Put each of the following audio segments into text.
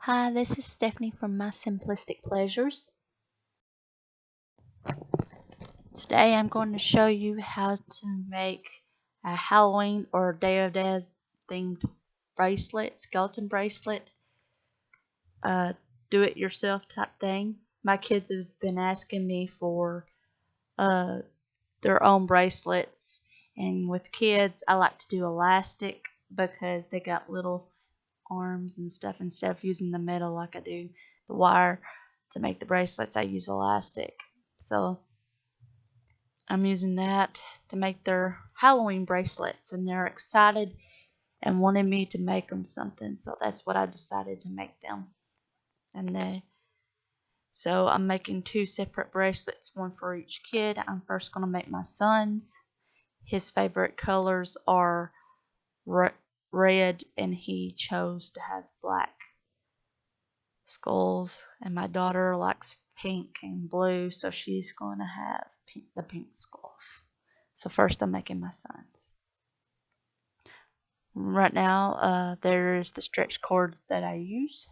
Hi, this is Stephanie from my Simplistic Pleasures. Today I'm going to show you how to make a Halloween or Day of Dead themed bracelet, skeleton bracelet, uh, do it yourself type thing. My kids have been asking me for uh, their own bracelets, and with kids I like to do elastic because they got little arms and stuff. Instead of using the metal like I do the wire to make the bracelets, I use elastic. So I'm using that to make their Halloween bracelets, and they're excited and wanted me to make them something, so that's what I decided to make them. So I'm making two separate bracelets, one for each kid. I'm first going to make my son's. His favorite colors are red, and he chose to have black skulls, and my daughter likes pink and blue, so she's going to have the pink skulls. So first I'm making my son's. Right now there's the stretch cords that I use.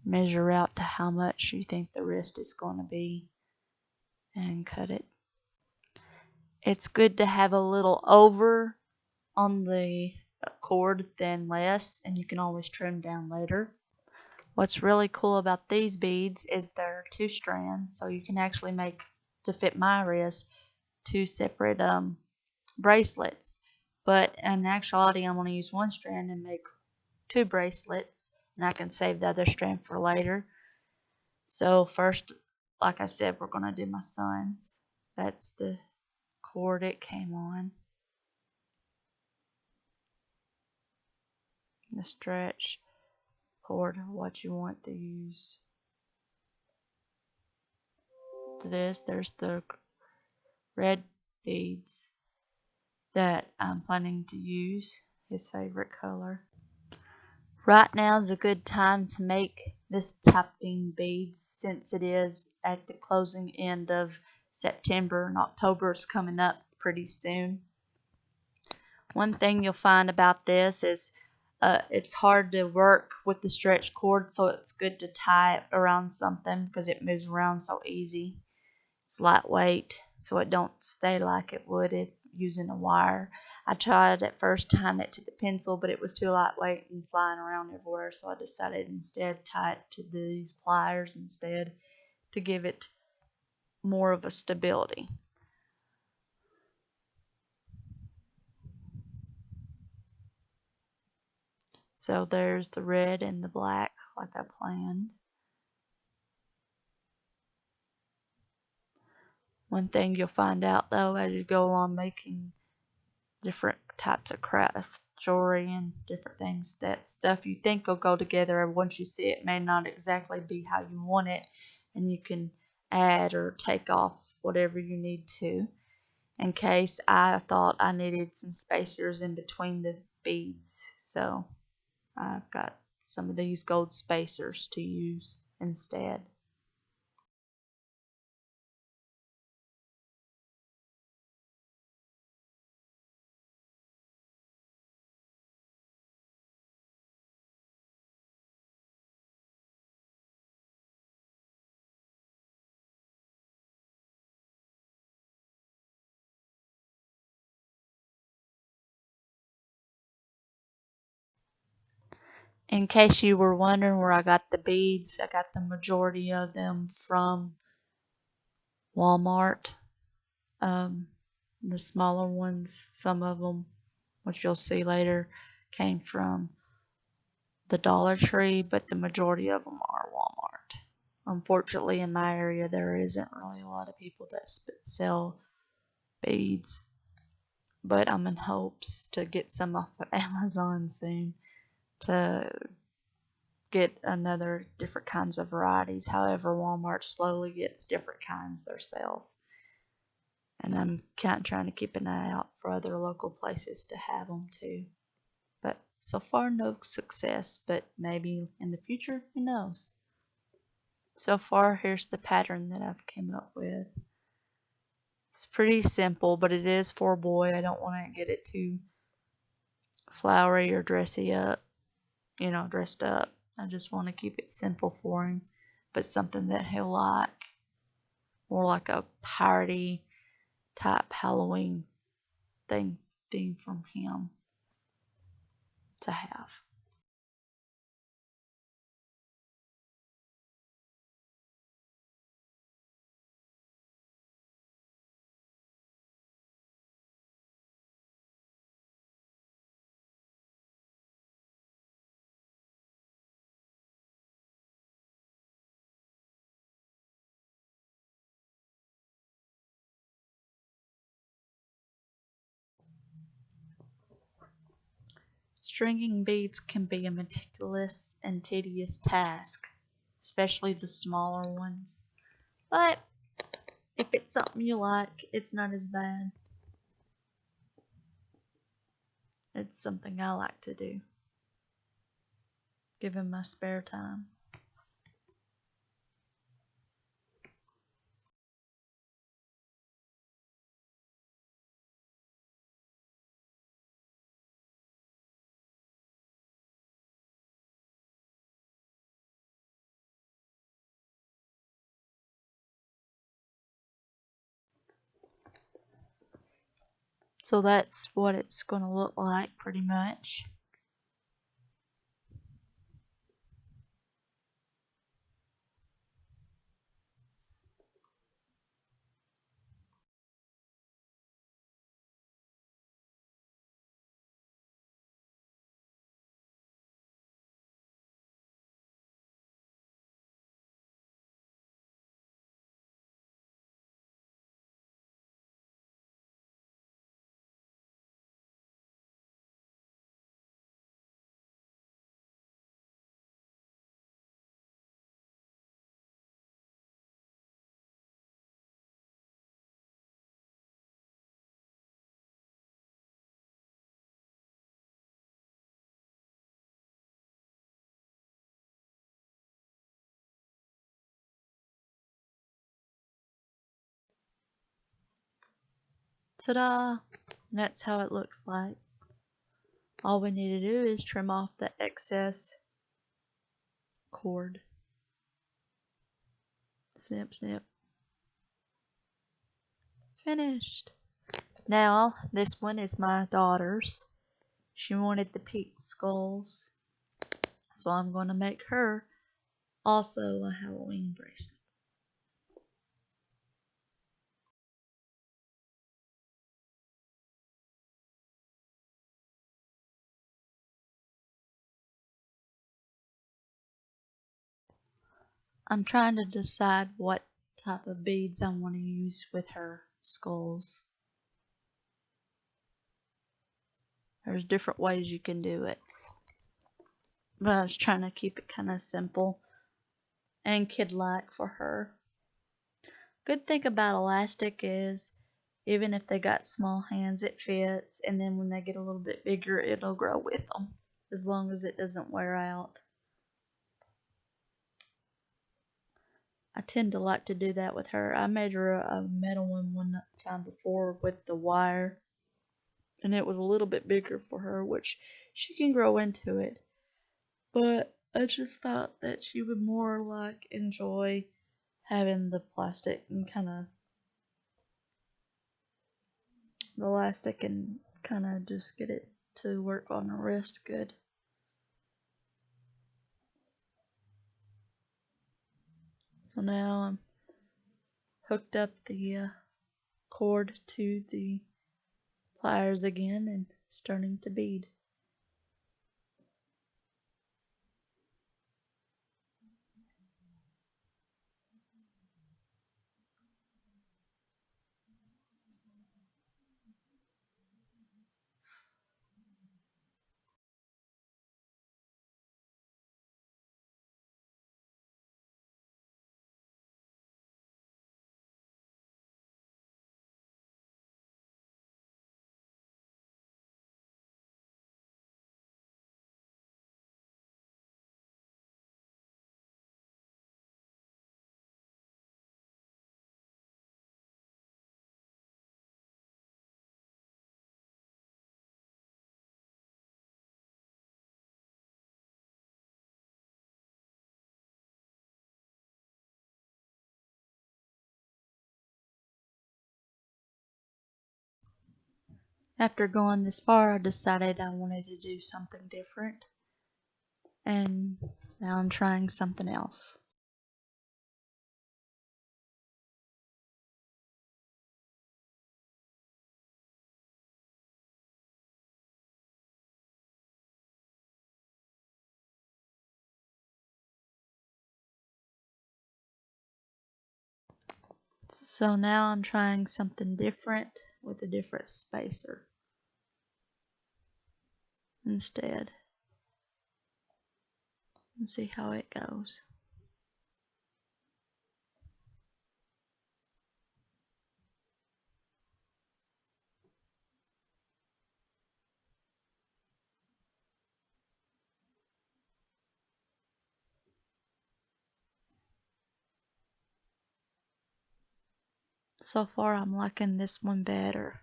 Measure out to how much you think the wrist is going to be and cut it. It's good to have a little over on the cord than less, and you can always trim down later. What's really cool about these beads is they're two strands, so you can actually make, to fit my wrist, two separate bracelets. But in actuality, I'm going to use one strand and make two bracelets, and I can save the other strand for later. So first, like I said, we're going to do my son's. That's the cord it came on. The stretch cord, what you want to use. There's the red beads that I'm planning to use, his favorite color. Right now is a good time to make this typing beads, since it is at the closing end of September and October is coming up pretty soon. One thing you'll find about this is it's hard to work with the stretch cord, so it's good to tie it around something because it moves around so easy. It's lightweight, so it don't stay like it would if using a wire. I tried at first tying it to the pencil, but it was too lightweight and flying around everywhere, so I decided instead tie it to these pliers instead to give it more of a stability. So there's the red and the black like I planned. One thing you'll find out though as you go along making different types of craft jewelry and different things, that stuff you think will go together, and once you see it may not exactly be how you want it, and you can add or take off whatever you need to. In case I thought I needed some spacers in between the beads, so I've got some of these gold spacers to use instead. In case you were wondering where I got the beads, I got the majority of them from Walmart. The smaller ones, some of them, which you'll see later, came from the Dollar Tree, but the majority of them are Walmart. Unfortunately, in my area, there isn't really a lot of people that sell beads, but I'm in hopes to get some off of Amazon soon to get another different kinds of varieties. However, Walmart slowly gets different kinds themselves, and I'm kind of trying to keep an eye out for other local places to have them too. But so far, no success, but maybe in the future, who knows. So far, here's the pattern that I've came up with. It's pretty simple, but it is for a boy. I don't want to get it too flowery or dressy up, dressed up. I just want to keep it simple for him, but something that he'll like. More like a party type Halloween thing from him to have. Stringing beads can be a meticulous and tedious task, especially the smaller ones. But if it's something you like, it's not as bad. It's something I like to do, given my spare time. So that's what it's going to look like pretty much. Ta-da! That's how it looks like. All we need to do is trim off the excess cord. Snip, snip. Finished. Now, this one is my daughter's. She wanted the pink skulls, so I'm going to make her also a Halloween bracelet. I'm trying to decide what type of beads I want to use with her skulls. There's different ways you can do it, but I was trying to keep it kind of simple and kid-like for her. Good thing about elastic is even if they got small hands, it fits, and then when they get a little bit bigger, it'll grow with them as long as it doesn't wear out. I tend to like to do that with her. I made her a metal one time before with the wire, and it was a little bit bigger for her, which she can grow into it. But I just thought that she would more like enjoy having the plastic and kind of the elastic and kind of just get it to work on her wrist good. So now I'm hooked up the cord to the pliers again and starting to bead. After going this far, I decided I wanted to do something different, and now I'm trying something else. So now I'm trying something different with a different spacer instead, and see how it goes. So far I'm liking this one better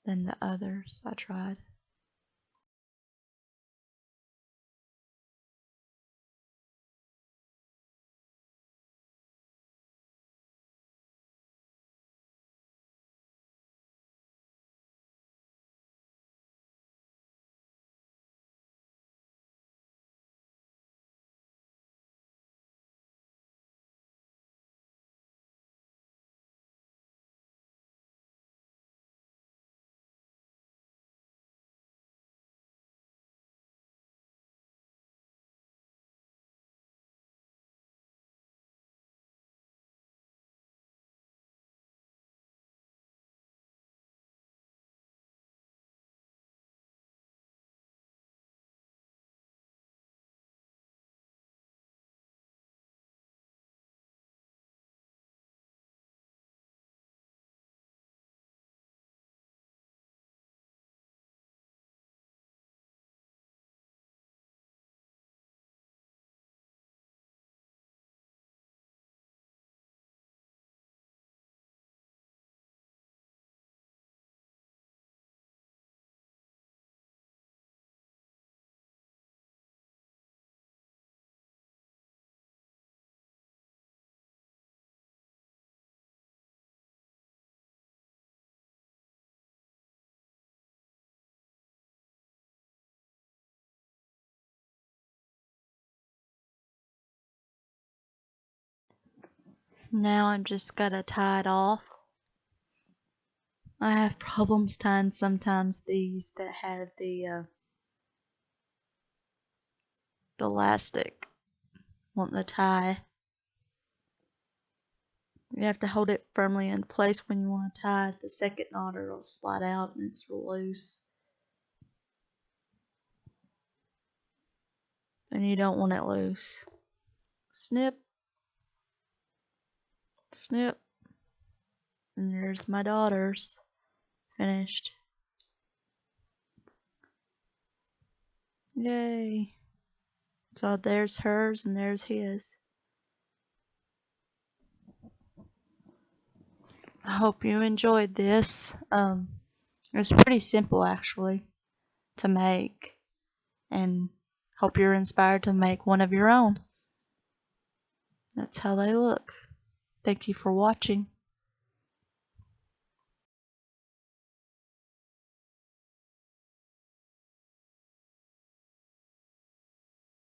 than the others I tried. Now I've just gotta tie it off. I have problems tying sometimes these that have the elastic want to tie. You have to hold it firmly in place when you want to tie it. The second knot or it'll slide out and it's real loose. And you don't want it loose. Snip. Snip. And there's my daughters. Finished. Yay. So there's hers and there's his. I hope you enjoyed this. It's pretty simple actually to make, and hope you're inspired to make one of your own. That's how they look. Thank you for watching.